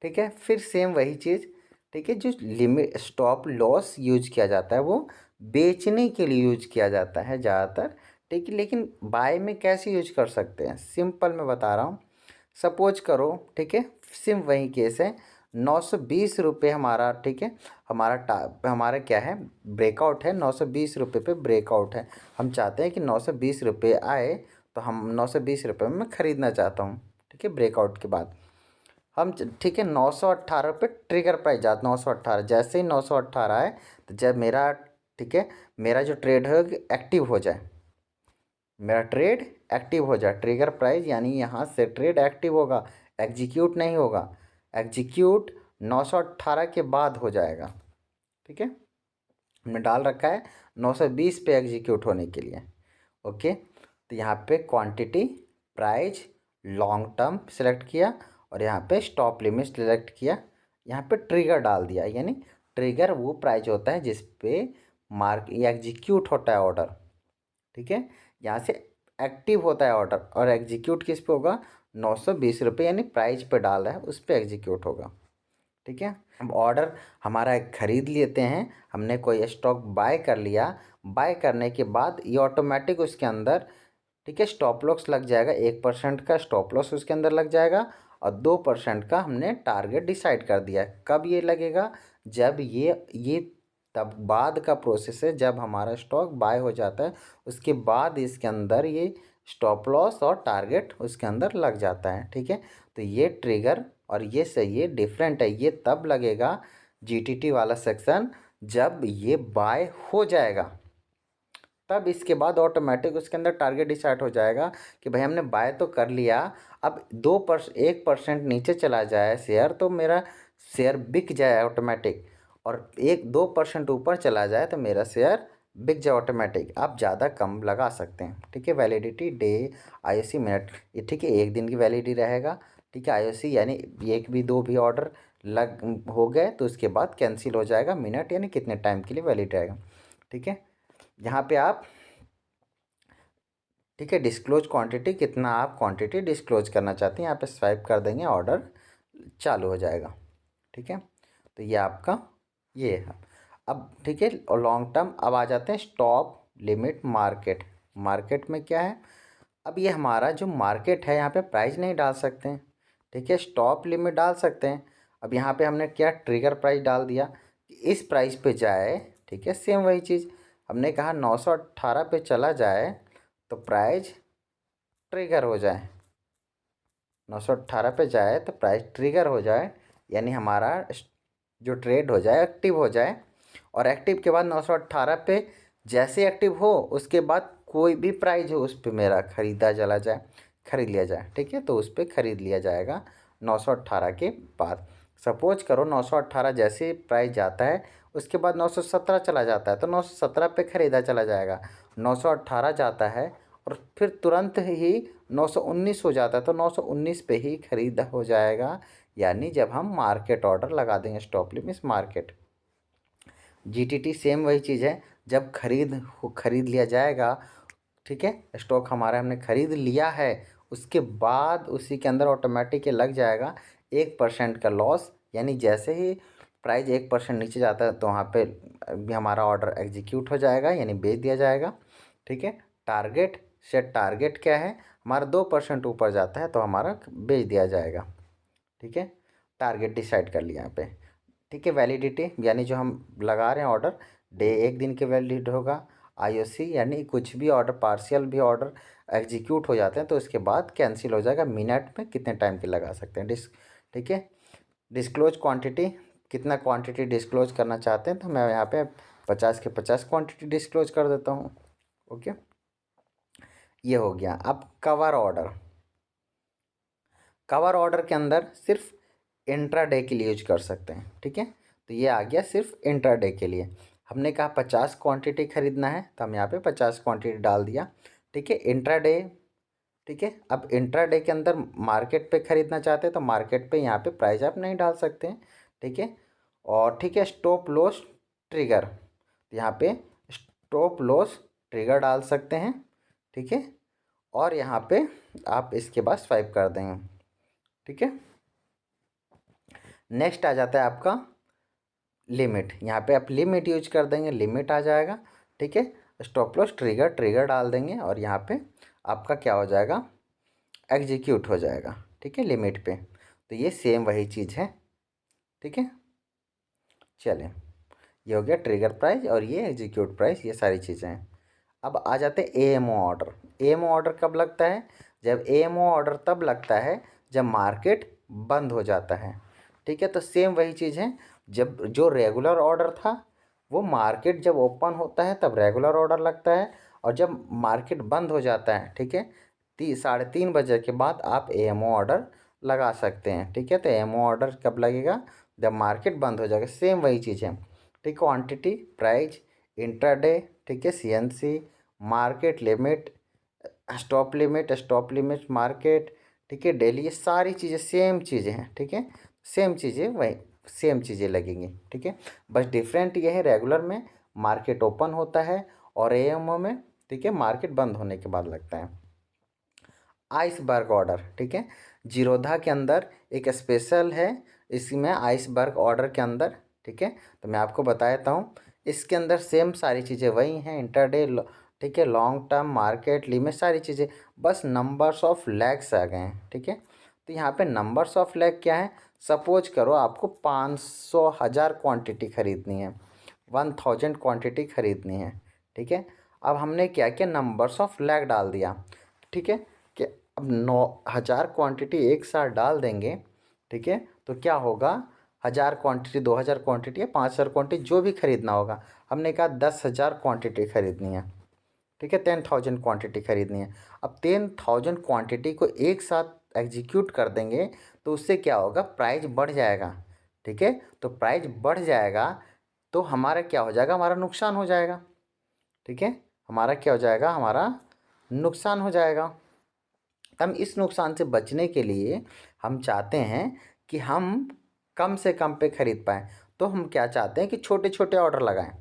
ठीक है, फिर सेम वही चीज़, ठीक है, जो लिमिट स्टॉप लॉस यूज किया जाता है वो बेचने के लिए यूज किया जाता है ज़्यादातर। ठीक है, लेकिन बाय में कैसे यूज कर सकते हैं, सिंपल मैं बता रहा हूँ। सपोज करो, ठीक है, सिम वही केस है, 920 रुपये हमारा, ठीक है, हमारा क्या है, ब्रेकआउट है, 920 रुपये पे ब्रेकआउट है। हम चाहते हैं कि 920 रुपये आए, तो हम 920 रुपये में मैं ख़रीदना चाहता हूँ। ठीक है, ब्रेकआउट के बाद हम, ठीक है, 918 पे ट्रिगर प्राइस जाता, 918 जैसे ही 918 आए तो जब मेरा, ठीक है, मेरा जो ट्रेड है एक्टिव हो जाए, मेरा ट्रेड एक्टिव हो जाए, ट्रिगर प्राइस यानी यहाँ से ट्रेड एक्टिव होगा, एग्जीक्यूट नहीं होगा। एग्जीक्यूट 918 के बाद हो जाएगा। ठीक है, हमने डाल रखा है 920 पे एग्जीक्यूट होने के लिए। ओके, तो यहाँ पे quantity, price, long term select किया और यहाँ पे स्टॉप लिमिट सेलेक्ट किया, यहाँ पे ट्रिगर डाल दिया, यानी ट्रिगर वो प्राइस होता है जिस पे एग्जीक्यूट होता है ऑर्डर। ठीक है, यहाँ से एक्टिव होता है ऑर्डर और एग्जीक्यूट किस पे होगा, 920 रुपये, यानी प्राइस पे डाल रहा है उस पर एग्जीक्यूट होगा। ठीक है, अब ऑर्डर हमारा खरीद लेते हैं, हमने कोई स्टॉक बाय कर लिया, बाय करने के बाद ये ऑटोमेटिक उसके अंदर, ठीक है, स्टॉप लॉस लग जाएगा, 1% का स्टॉप लॉस उसके अंदर लग जाएगा और 2% का हमने टारगेट डिसाइड कर दिया है। कब ये लगेगा, जब ये तब बाद का प्रोसेस है, जब हमारा स्टॉक बाय हो जाता है उसके बाद इसके अंदर ये स्टॉप लॉस और टारगेट उसके अंदर लग जाता है। ठीक है, तो ये ट्रिगर और ये सही है, डिफरेंट है, ये तब लगेगा जीटीटी वाला सेक्शन जब ये बाय हो जाएगा, तब इसके बाद ऑटोमेटिक उसके अंदर टारगेट डिसाइड हो जाएगा कि भाई हमने बाय तो कर लिया, अब 1% नीचे चला जाए शेयर तो मेरा शेयर बिक जाए ऑटोमेटिक, और 1-2% ऊपर चला जाए तो मेरा शेयर बिक जाए ऑटोमेटिक। आप ज़्यादा कम लगा सकते हैं। ठीक है, वैलिडिटी डे, आईओसी मिनट, ये ठीक है, 1 दिन की वैलिडिटी रहेगा। ठीक है, आईओसी यानी एक भी दो भी ऑर्डर लग हो गए तो उसके बाद कैंसिल हो जाएगा, मिनट यानी कितने टाइम के लिए वैलिड रहेगा। ठीक है, यहाँ पे आप, ठीक है, डिस्क्लोज क्वांटिटी, कितना आप क्वांटिटी डिस्क्लोज करना चाहते हैं, यहाँ पे स्वाइप कर देंगे, ऑर्डर चालू हो जाएगा। ठीक है, तो ये आपका ये है। अब ठीक है, और लॉन्ग टर्म, अब आ जाते हैं स्टॉप लिमिट मार्केट। मार्केट में क्या है, अब ये हमारा जो मार्केट है यहाँ पे प्राइस नहीं डाल सकते हैं। ठीक है, स्टॉप लिमिट डाल सकते हैं। अब यहाँ पे हमने क्या, ट्रिगर प्राइस डाल दिया कि इस प्राइस पे जाए। ठीक है, सेम वही चीज़ हमने कहा 918 पे चला जाए तो प्राइस ट्रिगर हो जाए, 918 पे जाए तो प्राइस ट्रिगर हो जाए, यानी हमारा जो ट्रेड हो जाए एक्टिव हो जाए, और एक्टिव के बाद 918 पे जैसे एक्टिव हो उसके बाद कोई भी प्राइस हो उस पर मेरा ख़रीदा चला जाए, ख़रीद लिया जाए। ठीक है, तो उस पर ख़रीद लिया जाएगा 918 के बाद। सपोज करो 918 जैसे प्राइस जाता है उसके बाद 917 चला जाता है तो 917 पे ख़रीदा चला जाएगा, 918 जाता है और फिर तुरंत ही 919 हो जाता है तो 919 पे ही ख़रीदा हो जाएगा, यानी जब हम मार्केट ऑर्डर लगा देंगे, stop limit market. GTT same वही चीज़ है, जब खरीद लिया जाएगा, ठीक है, स्टॉक हमारा हमने ख़रीद लिया है उसके बाद उसी के अंदर ऑटोमेटिक ये लग जाएगा 1% का लॉस, यानी जैसे ही प्राइस 1% नीचे जाता है तो वहाँ पे भी हमारा ऑर्डर एग्जीक्यूट हो जाएगा, यानी बेच दिया जाएगा। ठीक है, टारगेट सेट, टारगेट क्या है हमारा, 2% ऊपर जाता है तो हमारा बेच दिया जाएगा। ठीक है, टारगेट डिसाइड कर लिया यहाँ पे। ठीक है, वैलिडिटी यानी जो हम लगा रहे हैं ऑर्डर, डे 1 दिन के वैलिड होगा। आईओसी यानी कुछ भी ऑर्डर, पार्शियल भी ऑर्डर एग्जीक्यूट हो जाते हैं तो उसके बाद कैंसिल हो जाएगा, मिनट में कितने टाइम के लगा सकते हैं। ठीक है, डिस्क्लोज क्वांटिटी, कितना क्वांटिटी डिस्क्लोज करना चाहते हैं तो मैं यहाँ पे 50 के 50 क्वांटिटी डिस्क्लोज कर देता हूँ। ओके, ये हो गया। अब कवर ऑर्डर, कवर ऑर्डर के अंदर सिर्फ इंट्राडे के लिए यूज कर सकते हैं। ठीक है, तो ये आ गया सिर्फ इंट्राडे के लिए। हमने कहा 50 क्वांटिटी खरीदना है तो हम यहाँ पे 50 क्वांटिटी डाल दिया। ठीक है, इंट्राडे। ठीक है, अब इंट्राडे के अंदर मार्केट पे खरीदना चाहते हैं तो मार्केट पे यहाँ पे प्राइस आप नहीं डाल सकते हैं। ठीक है, और ठीक है, स्टॉप लॉस ट्रिगर, तो यहाँ पे स्टॉप लॉस ट्रिगर डाल सकते हैं। ठीक है, और यहाँ पे आप इसके बाद स्वाइप कर देंगे। ठीक है, नेक्स्ट आ जाता है आपका लिमिट। यहाँ पे आप लिमिट यूज कर देंगे, लिमिट आ जाएगा। ठीक है, स्टॉप लॉस ट्रिगर, ट्रिगर डाल देंगे और यहाँ पे आपका क्या हो जाएगा, एग्जीक्यूट हो जाएगा। ठीक है, लिमिट पे। तो ये सेम वही चीज़ है। ठीक है, चलें, ये हो गया ट्रिगर प्राइस और ये एग्जीक्यूट प्राइस, ये सारी चीज़ें हैं। अब आ जाते हैं एएमओ ऑर्डर। एएमओ ऑर्डर कब लगता है, जब एएमओ ऑर्डर तब लगता है जब मार्केट बंद हो जाता है। ठीक है, तो सेम वही चीज़ है, जब जो रेगुलर ऑर्डर था वो मार्केट जब ओपन होता है तब रेगुलर ऑर्डर लगता है, और जब मार्केट बंद हो जाता है, ठीक है, 3:30 बजे के बाद आप एएमओ ऑर्डर लगा सकते हैं। ठीक है, तो एएमओ ऑर्डर कब लगेगा, जब मार्केट बंद हो जाएगा। सेम वही चीज़ है। ठीक, क्वांटिटी, प्राइस, इंट्राडे, ठीक है, CNC, market limit, stop limit market, ठीक है, डेली, ये सारी चीज़ें सेम चीज़ें हैं। ठीक है, सेम चीज़ें वही सेम चीज़ें लगेंगी। ठीक है, बस डिफरेंट ये है, रेगुलर में मार्केट ओपन होता है और एएमओ में, ठीक है, मार्केट बंद होने के बाद लगता है। आइसबर्ग ऑर्डर, ठीक है, जीरोधा के अंदर एक स्पेशल है, इसमें आइसबर्ग ऑर्डर के अंदर, ठीक है, तो मैं आपको बता देता हूँ। इसके अंदर सेम सारी चीज़ें वही हैं, इंटरडे, ठीक है, लॉन्ग टर्म, मार्केट, लिमिट, सारी चीज़ें, बस नंबर्स ऑफ लैग्स आ गए हैं। ठीक है, तो यहाँ पे नंबर्स ऑफ लैग क्या है, सपोज करो आपको 500 1000 क्वांटिटी खरीदनी है, 1000 क्वांटिटी खरीदनी है। ठीक है, अब हमने क्या किया, नंबर्स ऑफ लैग डाल दिया। ठीक है, कि अब 9000 क्वांटिटी एक साथ डाल देंगे। ठीक है, तो क्या होगा, 1000 क्वांटिटी, 2000 क्वांटिटी या 5000 क्वांटिटी जो भी खरीदना होगा, हमने कहा 10,000 क्वांटिटी खरीदनी है। ठीक है, 10,000 क्वांटिटी खरीदनी है। अब 10,000 क्वांटिटी को एक साथ एग्जीक्यूट कर देंगे तो उससे क्या होगा, प्राइस बढ़ जाएगा। ठीक है, तो प्राइस बढ़ जाएगा तो हमारा क्या हो जाएगा, हमारा नुकसान हो जाएगा। ठीक है, हमारा क्या हो जाएगा, हमारा नुकसान हो जाएगा। हम इस नुकसान से बचने के लिए हम चाहते हैं कि हम कम से कम पे खरीद पाएँ, तो हम क्या चाहते हैं कि छोटे छोटे ऑर्डर लगाएं।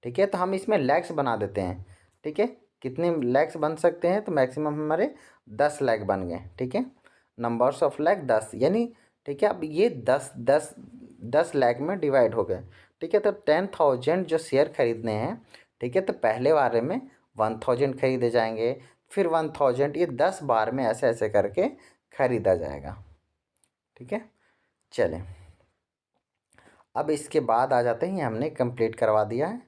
ठीक है, तो हम इसमें लैक्स बना देते हैं। ठीक है, कितने लैक्स बन सकते हैं, तो मैक्सिमम हमारे 10 लाख बन गए। ठीक है, नंबर्स ऑफ लैख 10 यानी, ठीक है, अब ये 10 लाख में डिवाइड हो गए। ठीक है, तो 10,000 जो शेयर खरीदने हैं, ठीक है, तो पहले बारे में 1000 खरीदे जाएंगे, फिर 1000, ये 10 बार में ऐसे ऐसे करके खरीदा जाएगा। ठीक है, चलें, अब इसके बाद आ जाते हैं, ये हमने कंप्लीट करवा दिया है।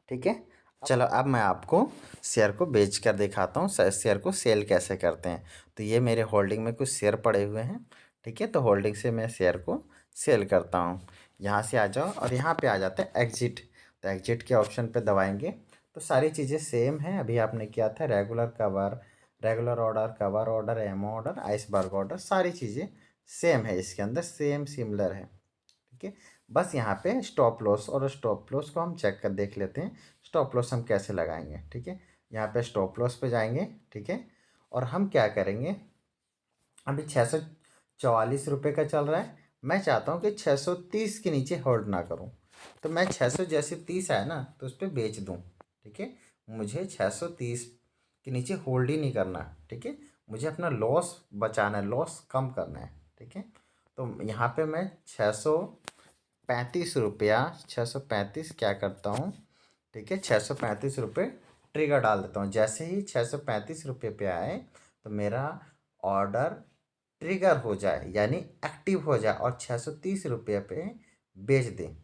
ठीक है, चलो अब मैं आपको शेयर को बेच कर दिखाता हूँ, शेयर को सेल कैसे करते हैं। तो ये मेरे होल्डिंग में कुछ शेयर पड़े हुए हैं। ठीक है, तो होल्डिंग से मैं शेयर को सेल करता हूँ। यहाँ से आ जाओ और यहाँ पे आ जाते हैं एग्जिट। तो एग्जिट के ऑप्शन पे दबाएंगे तो सारी चीज़ें सेम हैं। अभी आपने किया था regular cover, regular order, cover order, M O order, iceberg order, सारी चीज़ें सेम है, इसके अंदर सेम सिमिलर है। ठीक है, बस यहाँ पे स्टॉप लॉस, और स्टॉप लॉस को हम चेक कर देख लेते हैं, स्टॉप लॉस हम कैसे लगाएंगे। ठीक है, यहाँ पे स्टॉप लॉस पे जाएंगे। ठीक है, और हम क्या करेंगे, अभी 644 रुपये का चल रहा है, मैं चाहता हूँ कि 630 के नीचे होल्ड ना करूँ, तो मैं 600 जैसे 30 है ना तो उस पर बेच दूँ। ठीक है, मुझे 630 के नीचे होल्ड ही नहीं करना। ठीक है, मुझे अपना लॉस बचाना है, लॉस कम करना है। ठीक है, तो यहाँ पे मैं 635 रुपया, 635 क्या करता हूँ, ठीक है, 635 रुपये ट्रिगर डाल देता हूँ। जैसे ही 635 रुपये पे आए तो मेरा ऑर्डर ट्रिगर हो जाए, यानी एक्टिव हो जाए, और 630 रुपये पे बेच दें।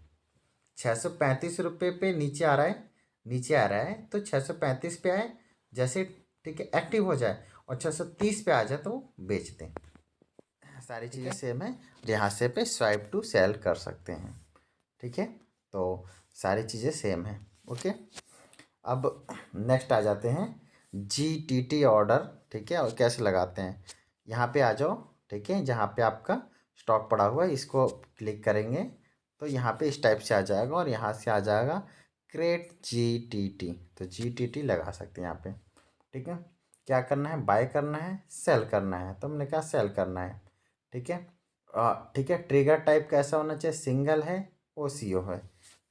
635 रुपये पे नीचे आ रहा है, नीचे आ रहा है तो 635 पे आए, जैसे, ठीक है, एक्टिव हो जाए, और 630 पे आ जाए तो बेच दें। सारी चीज़ें सेम है, यहाँ से पे स्वाइप टू सेल कर सकते हैं। ठीक है, तो सारी चीज़ें सेम हैं। ओके, अब नेक्स्ट आ जाते हैं GTT ऑर्डर, ठीक है। और कैसे लगाते हैं, यहाँ पे आ जाओ, ठीक है। जहाँ पे आपका स्टॉक पड़ा हुआ है इसको क्लिक करेंगे तो यहाँ पे इस टाइप से आ जाएगा और यहाँ से आ जाएगा क्रिएट GTT। तो GTT लगा सकते हैं यहाँ पे, ठीक है। क्या करना है, बाय करना है, सेल करना है, तो हमने कहा सेल करना है, ठीक है। ठीक है। ट्रिगर टाइप कैसा होना चाहिए, सिंगल है, OCO है,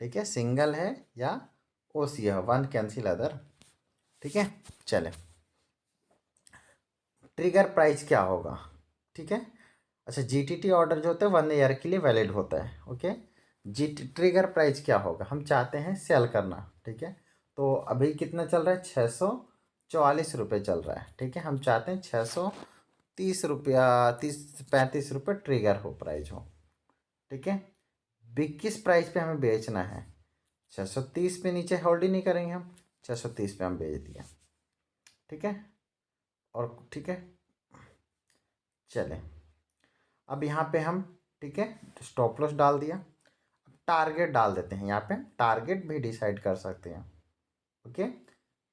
ठीक है। सिंगल है या OCO है, वन कैंसिल अदर, ठीक है। चले, ट्रिगर प्राइस क्या होगा, ठीक है। अच्छा, GTT ऑर्डर जो होता है 1 ईयर के लिए वैलिड होता है, ओके। ट्रिगर प्राइस क्या होगा, हम चाहते हैं सेल करना, ठीक है। तो अभी कितना चल रहा है, 644 रुपये चल रहा है, ठीक है। हम चाहते हैं 630 रुपया, 35 रुपये ट्रिगर हो, प्राइस हो, ठीक है। किस प्राइस पे हमें बेचना है, 630 पे नीचे होल्ड ही नहीं करेंगे हम, 630 पे हम बेच दिया, ठीक है। और ठीक है, चले अब यहाँ पे हम, ठीक है, स्टॉप लॉस डाल दिया। अब टारगेट डाल देते हैं, यहाँ पे टारगेट भी डिसाइड कर सकते हैं, okay.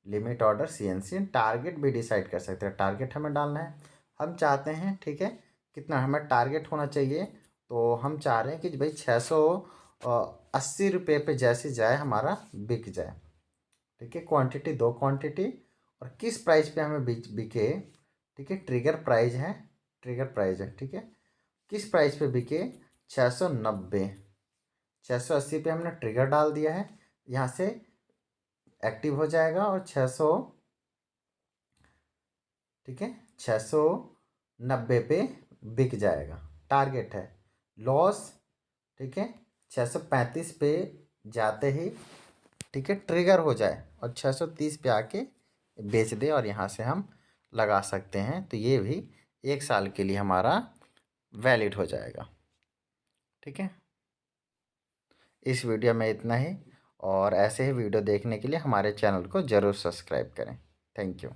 Limit order CNC target भी डिसाइड कर सकते हैं। टारगेट हमें डालना है, हम चाहते हैं, ठीक है, कितना हमें टारगेट होना चाहिए। तो हम चाह रहे हैं कि भाई 680 रुपये पे जैसे जाए हमारा बिक जाए, ठीक है। क्वांटिटी 2 क्वांटिटी, और किस प्राइस पे हमें बिके, ठीक है। ट्रिगर प्राइस है, ट्रिगर प्राइस है, ठीक है। किस प्राइस पे बिके, 690, 680 पे हमने ट्रिगर डाल दिया है, यहाँ से एक्टिव हो जाएगा और 600, ठीक है, 690 पे बिक जाएगा। टारगेट है, लॉस, ठीक है, 635 पे जाते ही, ठीक है, ट्रिगर हो जाए और 630 पे आके बेच दे, और यहाँ से हम लगा सकते हैं। तो ये भी 1 साल के लिए हमारा वैलिड हो जाएगा, ठीक है। इस वीडियो में इतना ही, और ऐसे ही वीडियो देखने के लिए हमारे चैनल को ज़रूर सब्सक्राइब करें। Thank you.